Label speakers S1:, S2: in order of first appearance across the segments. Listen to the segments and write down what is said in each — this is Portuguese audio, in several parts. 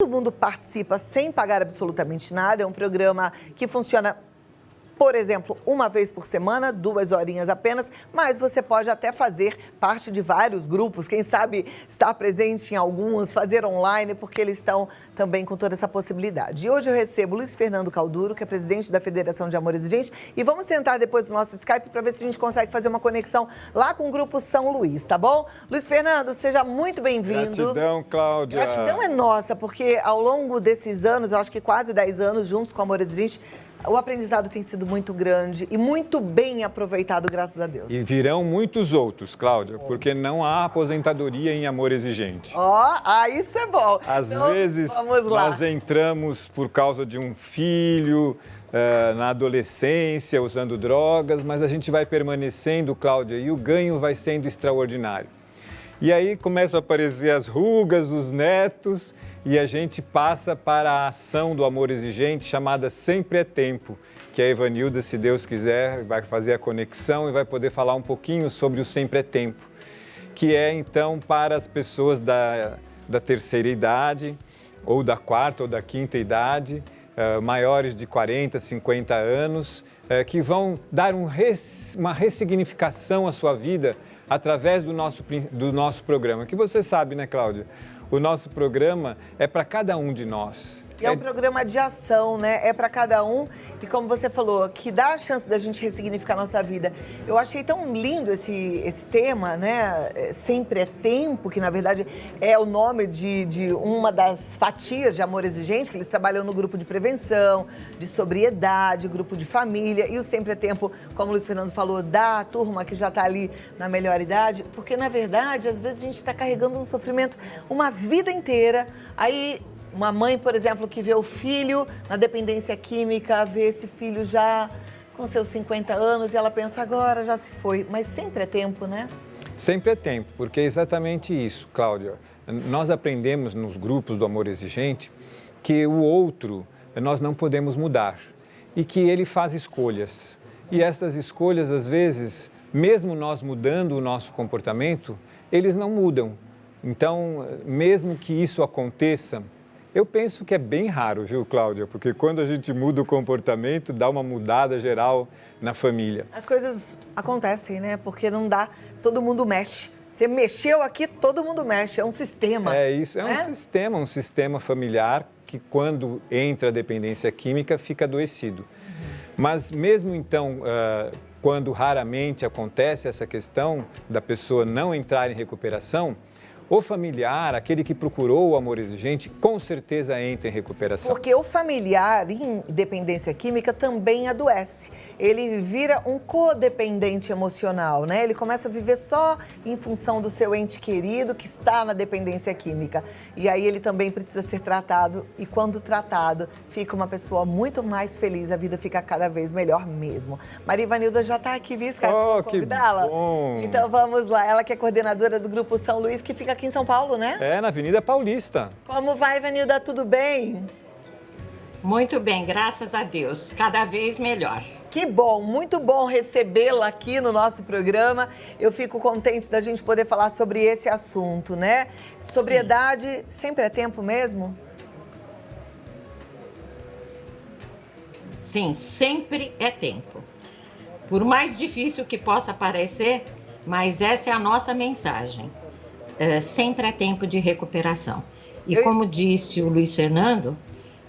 S1: Todo mundo participa sem pagar absolutamente nada. É um programa que funciona, por exemplo, uma vez por semana, 2 horinhas apenas, mas você pode até fazer parte de vários grupos, quem sabe estar presente em alguns, fazer online, porque eles estão também com toda essa possibilidade. E hoje eu recebo Luiz Fernando Calduro, que é presidente da Federação de Amor Exigente, e vamos sentar depois no nosso Skype para ver se a gente consegue fazer uma conexão lá com o Grupo São Luís, tá bom? Luiz Fernando, seja muito bem-vindo.
S2: Gratidão, Cláudia.
S1: Gratidão é nossa, porque ao longo desses anos, eu acho que quase 10 anos, juntos com o Amor Exigente, o aprendizado tem sido muito grande e muito bem aproveitado, graças a Deus.
S2: E virão muitos outros, Cláudia, porque não há aposentadoria em Amor Exigente.
S1: Isso é bom.
S2: Às
S1: então,
S2: vezes, nós entramos por causa de um filho, na adolescência, usando drogas, mas a gente vai permanecendo, Cláudia, e o ganho vai sendo extraordinário. E aí começam a aparecer as rugas, os netos, e a gente passa para a ação do Amor Exigente, chamada Sempre é Tempo, que a Evanilda, se Deus quiser, vai fazer a conexão e vai poder falar um pouquinho sobre o Sempre é Tempo, que é, então, para as pessoas da terceira idade, ou da quarta ou da quinta idade, maiores de 40, 50 anos, que vão dar uma ressignificação à sua vida através do nosso programa, que você sabe, né, Cláudia? O nosso programa é para cada um de nós.
S1: E é um programa de ação, né? É para cada um. E como você falou, que dá a chance da gente ressignificar a nossa vida. Eu achei tão lindo esse tema, né? Sempre é Tempo, que na verdade é o nome de uma das fatias de Amor Exigente, que eles trabalham no grupo de prevenção, de sobriedade, grupo de família. E o Sempre é Tempo, como o Luiz Fernando falou, da turma que já está ali na melhor idade. Porque na verdade, às vezes a gente está carregando um sofrimento uma vida inteira. Aí uma mãe, por exemplo, que vê o filho na dependência química, vê esse filho já com seus 50 anos e ela pensa, agora já se foi. Mas sempre é tempo, né?
S2: Sempre é tempo, porque é exatamente isso, Cláudia. Nós aprendemos nos grupos do Amor Exigente que o outro nós não podemos mudar e que ele faz escolhas. E estas escolhas, às vezes, mesmo nós mudando o nosso comportamento, eles não mudam. Então, mesmo que isso aconteça, eu penso que é bem raro, viu, Cláudia? Porque quando a gente muda o comportamento, dá uma mudada geral na família.
S1: As coisas acontecem, né? Porque não dá, todo mundo mexe. Você mexeu aqui, todo mundo mexe. É um sistema.
S2: É isso, um sistema familiar que quando entra a dependência química fica adoecido. Mas mesmo então, quando raramente acontece essa questão da pessoa não entrar em recuperação, o familiar, aquele que procurou o Amor Exigente, com certeza entra em recuperação.
S1: Porque o familiar em dependência química também adoece. Ele vira um codependente emocional, né? Ele começa a viver só em função do seu ente querido que está na dependência química. E aí ele também precisa ser tratado e quando tratado, fica uma pessoa muito mais feliz, a vida fica cada vez melhor mesmo. Maria Ivanilda já está aqui, viu, Skype?
S2: Que bom!
S1: Então vamos lá, ela que é coordenadora do Grupo São Luís, que fica aqui em São Paulo, né?
S2: É, na Avenida Paulista.
S1: Como vai, Ivanilda? Tudo bem?
S3: Muito bem, graças a Deus. Cada vez melhor.
S1: Que bom, muito bom recebê-la aqui no nosso programa. Eu fico contente da gente poder falar sobre esse assunto, né? Sobriedade sempre é tempo mesmo?
S3: Sim, sempre é tempo. Por mais difícil que possa parecer, mas essa é a nossa mensagem. Sempre é tempo de recuperação. E como disse o Luiz Fernando,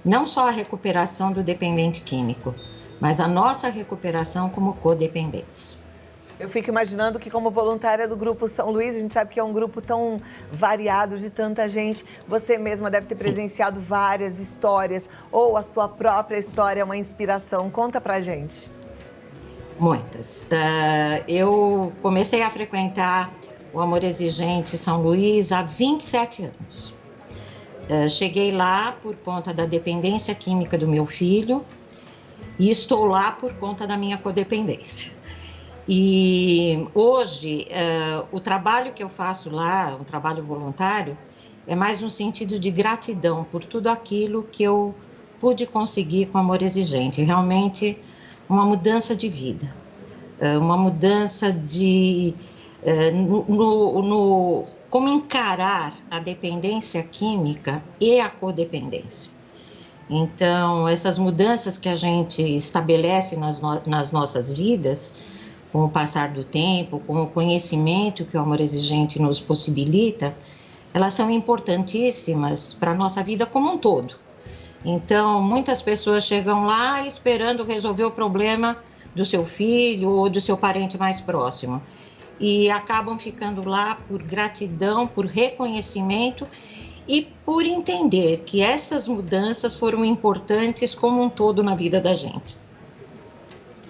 S3: não só a recuperação do dependente químico, mas a nossa recuperação como codependentes.
S1: Eu fico imaginando que como voluntária do Grupo São Luís, a gente sabe que é um grupo tão variado de tanta gente, você mesma deve ter presenciado várias histórias, ou a sua própria história é uma inspiração. Conta pra gente.
S3: Muitas. Eu comecei a frequentar o Amor Exigente São Luís há 27 anos. Cheguei lá por conta da dependência química do meu filho e estou lá por conta da minha codependência. E hoje, o trabalho que eu faço lá, um trabalho voluntário, é mais um sentido de gratidão por tudo aquilo que eu pude conseguir com Amor Exigente. Realmente uma mudança de vida, uma mudança de... como encarar a dependência química e a codependência. Então, essas mudanças que a gente estabelece nas nossas vidas, com o passar do tempo, com o conhecimento que o amor exigente nos possibilita, elas são importantíssimas para a nossa vida como um todo. Então, muitas pessoas chegam lá esperando resolver o problema do seu filho ou do seu parente mais próximo e acabam ficando lá por gratidão, por reconhecimento e por entender que essas mudanças foram importantes como um todo na vida da gente.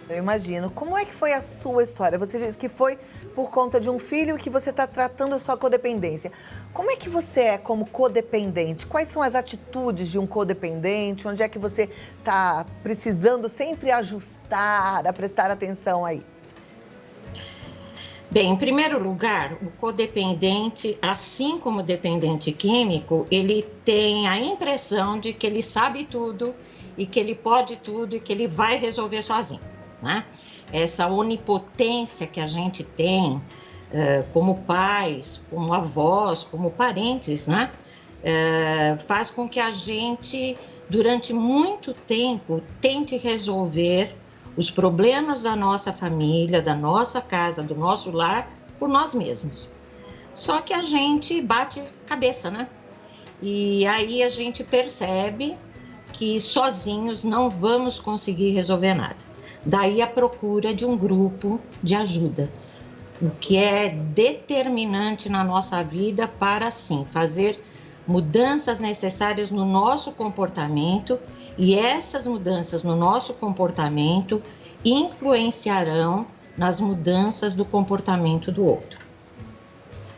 S1: Eu imagino. Como é que foi a sua história? Você disse que foi por conta de um filho que você está tratando a sua codependência. Como é que você é como codependente? Quais são as atitudes de um codependente? Onde é que você está precisando sempre ajustar, a prestar atenção aí?
S3: Bem, em primeiro lugar, o codependente, assim como o dependente químico, ele tem a impressão de que ele sabe tudo e que ele pode tudo e que ele vai resolver sozinho, né? Essa onipotência que a gente tem como pais, como avós, como parentes, né? Faz com que a gente, durante muito tempo, tente resolver os problemas da nossa família, da nossa casa, do nosso lar, por nós mesmos. Só que a gente bate cabeça, né? E aí a gente percebe que sozinhos não vamos conseguir resolver nada. Daí a procura de um grupo de ajuda, o que é determinante na nossa vida para, sim, fazer mudanças necessárias no nosso comportamento, e essas mudanças no nosso comportamento influenciarão nas mudanças do comportamento do outro.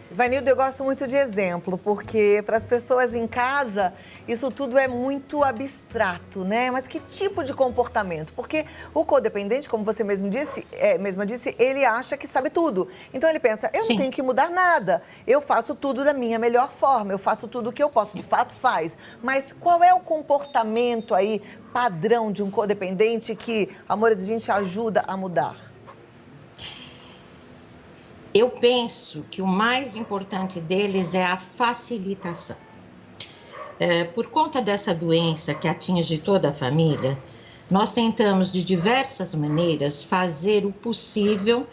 S1: Ivanildo, eu gosto muito de exemplo, porque para as pessoas em casa, isso tudo é muito abstrato, né? Mas que tipo de comportamento? Porque o codependente, como você mesma disse, ele acha que sabe tudo. Então ele pensa, eu não tenho que mudar nada, eu faço tudo da minha melhor forma, eu faço tudo o que eu posso, de fato faz. Mas qual é o comportamento aí padrão de um codependente que Amor Exigente ajuda a mudar?
S3: Eu penso que o mais importante deles é a facilitação. Por conta dessa doença que atinge toda a família, nós tentamos de diversas maneiras fazer o possível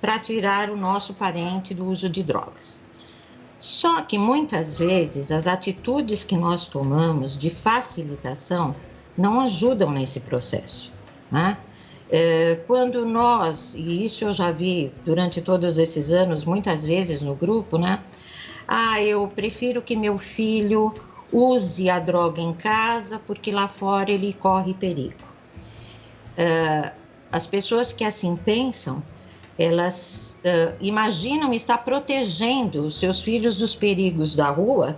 S3: para tirar o nosso parente do uso de drogas. Só que muitas vezes as atitudes que nós tomamos de facilitação não ajudam nesse processo, né? Quando nós, e isso eu já vi durante todos esses anos, muitas vezes no grupo, né? Eu prefiro que meu filho use a droga em casa porque lá fora ele corre perigo. As pessoas que assim pensam, elas imaginam estar protegendo os seus filhos dos perigos da rua,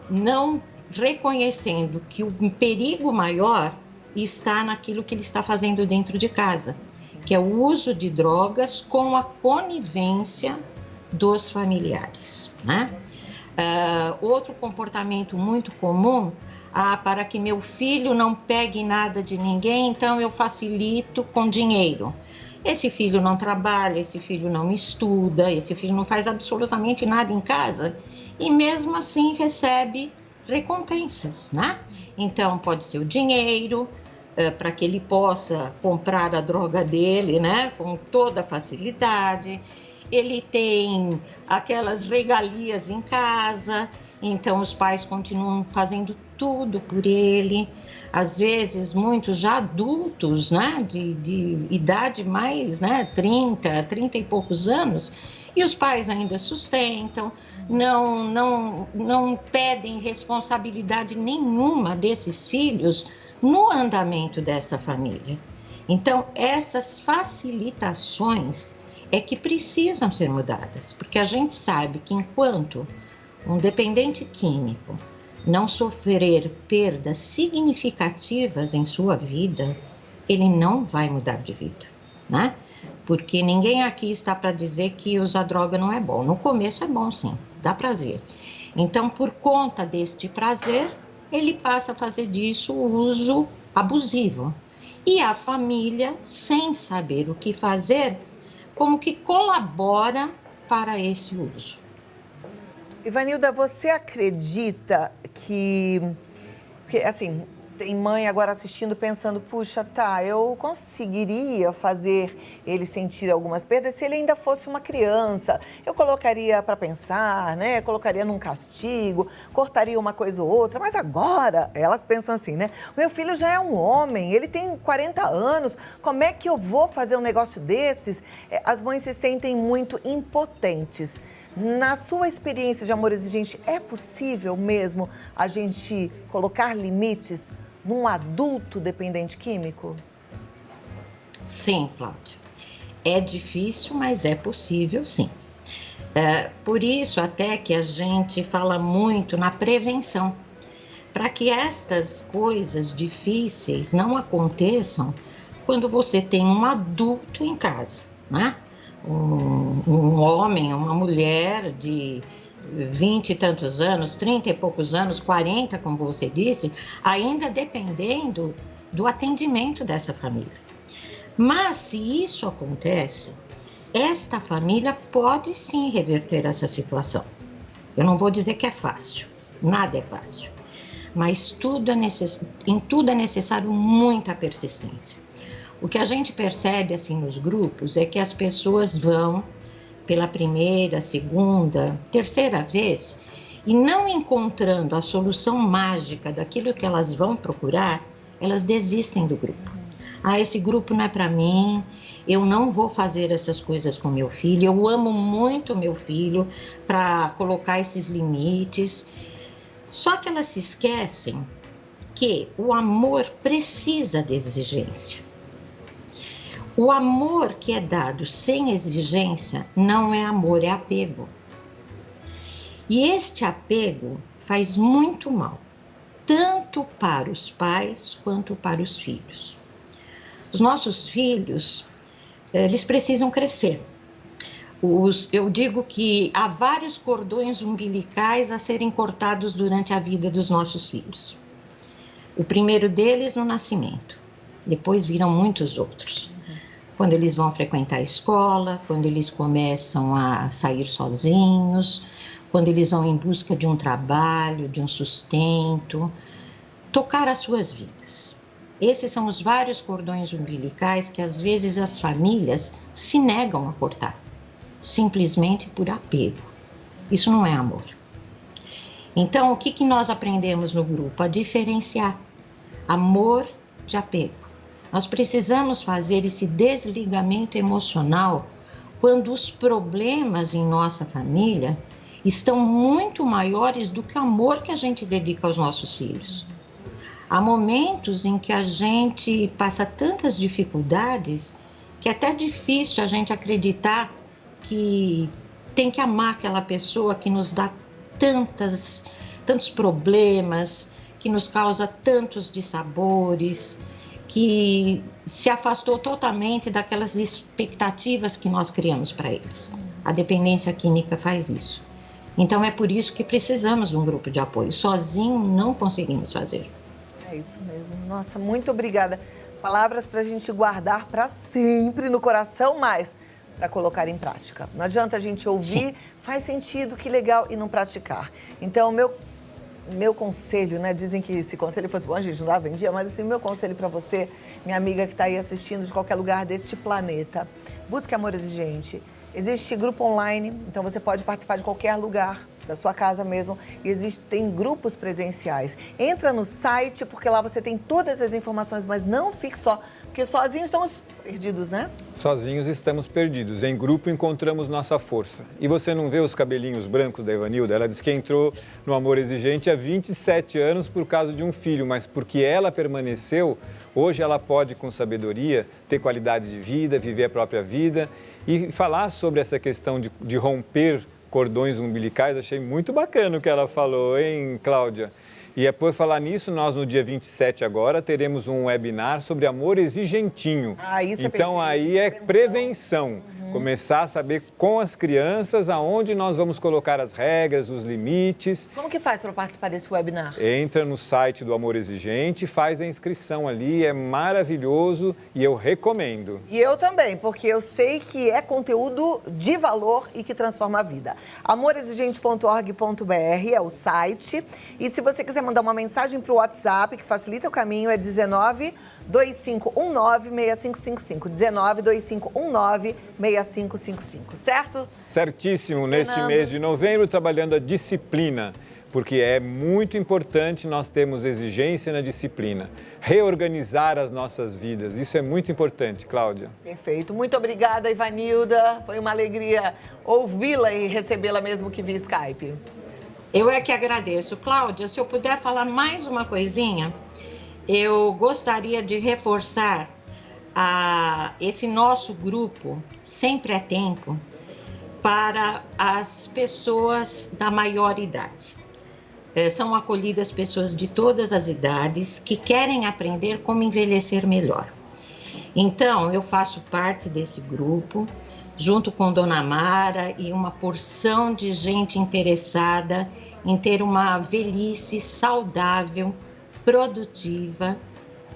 S3: não reconhecendo que o perigo maior está naquilo que ele está fazendo dentro de casa, que é o uso de drogas com a conivência dos familiares, né? Outro comportamento muito comum, para que meu filho não pegue nada de ninguém, então eu facilito com dinheiro. Esse filho não trabalha, esse filho não estuda, esse filho não faz absolutamente nada em casa e mesmo assim recebe recompensas, né? Então pode ser o dinheiro, para que ele possa comprar a droga dele, né, com toda facilidade. Ele tem aquelas regalias em casa, então os pais continuam fazendo tudo por ele. Às vezes, muitos já adultos, né, de idade mais, né, 30 e poucos anos, e os pais ainda sustentam, não pedem responsabilidade nenhuma desses filhos no andamento dessa família. Então, essas facilitações é que precisam ser mudadas, porque a gente sabe que enquanto um dependente químico não sofrer perdas significativas em sua vida, ele não vai mudar de vida, né? Porque ninguém aqui está para dizer que usar droga não é bom. No começo é bom, sim, dá prazer. Então, por conta deste prazer, ele passa a fazer disso o uso abusivo. E a família, sem saber o que fazer, como que colabora para esse uso.
S1: Ivanilda, você acredita que... Porque, assim, tem mãe agora assistindo pensando, puxa, tá, eu conseguiria fazer ele sentir algumas perdas se ele ainda fosse uma criança. Eu colocaria para pensar, né? Colocaria num castigo, cortaria uma coisa ou outra. Mas agora, elas pensam assim, né? Meu filho já é um homem, ele tem 40 anos, como é que eu vou fazer um negócio desses? As mães se sentem muito impotentes. Na sua experiência de amor exigente, é possível mesmo a gente colocar limites num adulto dependente químico?
S3: Sim, Cláudia. É difícil, mas é possível, sim. Por isso, até que a gente fala muito na prevenção, para que estas coisas difíceis não aconteçam quando você tem um adulto em casa, né? Um homem, uma mulher de 20 e tantos anos, 30 e poucos anos, 40, como você disse, ainda dependendo do atendimento dessa família. Mas se isso acontece, esta família pode sim reverter essa situação. Eu não vou dizer que é fácil, nada é fácil, mas em tudo é necessário muita persistência. O que a gente percebe assim nos grupos é que as pessoas vão pela primeira, segunda, terceira vez e não encontrando a solução mágica daquilo que elas vão procurar, elas desistem do grupo. Ah, esse grupo não é para mim, eu não vou fazer essas coisas com meu filho, eu amo muito meu filho para colocar esses limites. Só que elas se esquecem que o amor precisa de exigência. O amor que é dado sem exigência não é amor, é apego. E este apego faz muito mal, tanto para os pais quanto para os filhos. Os nossos filhos, eles precisam crescer. Eu digo que há vários cordões umbilicais a serem cortados durante a vida dos nossos filhos. O primeiro deles no nascimento, depois virão muitos outros. Quando eles vão frequentar a escola, quando eles começam a sair sozinhos, quando eles vão em busca de um trabalho, de um sustento, tocar as suas vidas. Esses são os vários cordões umbilicais que às vezes as famílias se negam a cortar, simplesmente por apego. Isso não é amor. Então, o que nós aprendemos no grupo? A diferenciar amor de apego. Nós precisamos fazer esse desligamento emocional quando os problemas em nossa família estão muito maiores do que o amor que a gente dedica aos nossos filhos. Há momentos em que a gente passa tantas dificuldades que é até difícil a gente acreditar que tem que amar aquela pessoa que nos dá tantos problemas, que nos causa tantos dissabores, que se afastou totalmente daquelas expectativas que nós criamos para eles. A dependência química faz isso. Então é por isso que precisamos de um grupo de apoio. Sozinho não conseguimos fazer.
S1: É isso mesmo. Nossa, muito obrigada. Palavras para a gente guardar para sempre no coração, mas para colocar em prática. Não adianta a gente ouvir, sim, faz sentido, que legal, e não praticar. Então, meu conselho, né? Dizem que se conselho fosse bom, a gente não dava em dia, mas assim, meu conselho para você, minha amiga que está aí assistindo de qualquer lugar deste planeta, busque amor exigente. Existe grupo online, então você pode participar de qualquer lugar, da sua casa mesmo, e existem grupos presenciais. Entra no site, porque lá você tem todas as informações, mas não fique só, porque sozinhos estamos perdidos, né?
S2: Sozinhos estamos perdidos. Em grupo encontramos nossa força. E você não vê os cabelinhos brancos da Ivanilda? Ela disse que entrou no amor exigente há 27 anos por causa de um filho, mas porque ela permaneceu, hoje ela pode, com sabedoria, ter qualidade de vida, viver a própria vida e falar sobre essa questão de romper cordões umbilicais. Achei muito bacana o que ela falou, hein, Cláudia? E por falar nisso, nós no dia 27 agora teremos um webinar sobre amor exigentinho.
S1: Isso é
S2: então
S1: perfeito.
S2: aí é prevenção. Começar a saber com as crianças aonde nós vamos colocar as regras, os limites.
S1: Como que faz para participar desse webinar?
S2: Entra no site do Amor Exigente, faz a inscrição ali, é maravilhoso e eu recomendo.
S1: E eu também, porque eu sei que é conteúdo de valor e que transforma a vida. amorexigente.org.br é o site. E se você quiser mandar uma mensagem para o WhatsApp, que facilita o caminho, é 19-2519-6555. 19-2519-6555, certo?
S2: Certíssimo, neste mês de novembro, trabalhando a disciplina, porque é muito importante nós termos exigência na disciplina. Reorganizar as nossas vidas, isso é muito importante, Cláudia.
S1: Perfeito. Muito obrigada, Ivanilda. Foi uma alegria ouvi-la e recebê-la mesmo que via Skype.
S3: Eu é que agradeço. Cláudia, se eu puder falar mais uma coisinha, eu gostaria de reforçar esse nosso grupo, Sempre é Tempo, para as pessoas da maior idade. São acolhidas pessoas de todas as idades que querem aprender como envelhecer melhor. Então, eu faço parte desse grupo, junto com Dona Mara e uma porção de gente interessada em ter uma velhice saudável, produtiva,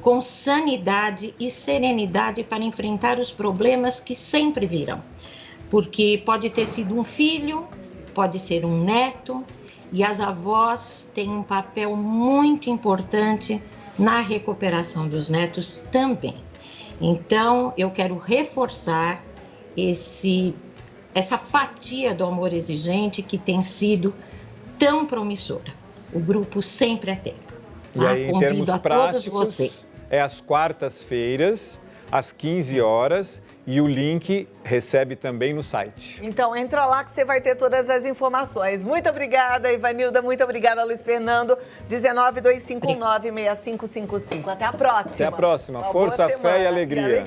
S3: com sanidade e serenidade para enfrentar os problemas que sempre virão. Porque pode ter sido um filho, pode ser um neto, e as avós têm um papel muito importante na recuperação dos netos também. Então, eu quero reforçar essa fatia do amor exigente que tem sido tão promissora. O grupo Sempre é Tempo.
S2: E aí, em termos práticos,
S3: todos vocês.
S2: É às quartas-feiras, às 15 horas, e o link recebe também no site.
S1: Então, entra lá que você vai ter todas as informações. Muito obrigada, Ivanilda. Muito obrigada, Luiz Fernando. 19-2519-6555. Até a próxima.
S2: Até a próxima. Força, fé e alegria.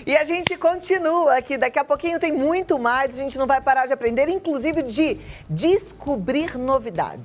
S1: E a gente continua aqui. Daqui a pouquinho tem muito mais. A gente não vai parar de aprender, inclusive de descobrir novidades.